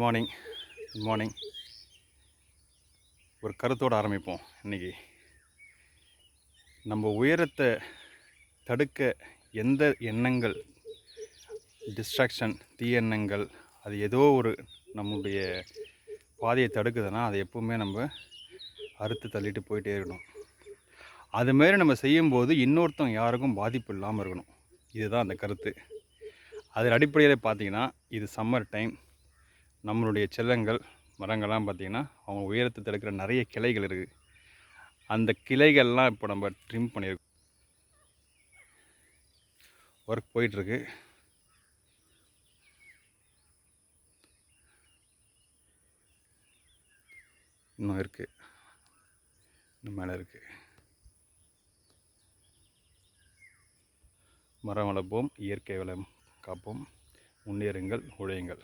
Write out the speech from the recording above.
Morning good morning. ஒரு கருத்தோடு ஆரம்பிப்போம். இன்றைக்கி நம்ம உயரத்தை தடுக்க எந்த எண்ணங்கள், டிஸ்ட்ராக்ஷன், தீய எண்ணங்கள், அது ஏதோ ஒரு நம்முடைய பாதையை தடுக்குதுன்னா அதை எப்போவுமே நம்ம அறுத்து தள்ளிட்டு போயிட்டே இருக்கணும். அதுமாரி நம்ம செய்யும்போது இன்னொருத்தவங்க யாருக்கும் பாதிப்பு இல்லாமல் இருக்கணும். இதுதான் அந்த கருத்து. அதன் அடிப்படையில் பார்த்திங்கன்னா, இது சம்மர் டைம். நம்மளுடைய செல்லங்கள் மரங்கள்லாம் பார்த்திங்கன்னா அவங்க உயரத்தை தடுக்கிற நிறைய கிளைகள் இருக்குது. அந்த கிளைகள்லாம் இப்போ நம்ம ட்ரிம் பண்ணியிருக்கோம். ஒர்க் போயிட்டுருக்கு. இன்னும் இருக்குது, இன்னும் மேலே இருக்குது. மரம் வளர்ப்போம், இயற்கை வளம் காப்போம், முன்னேறுங்கள், உழையுங்கள்.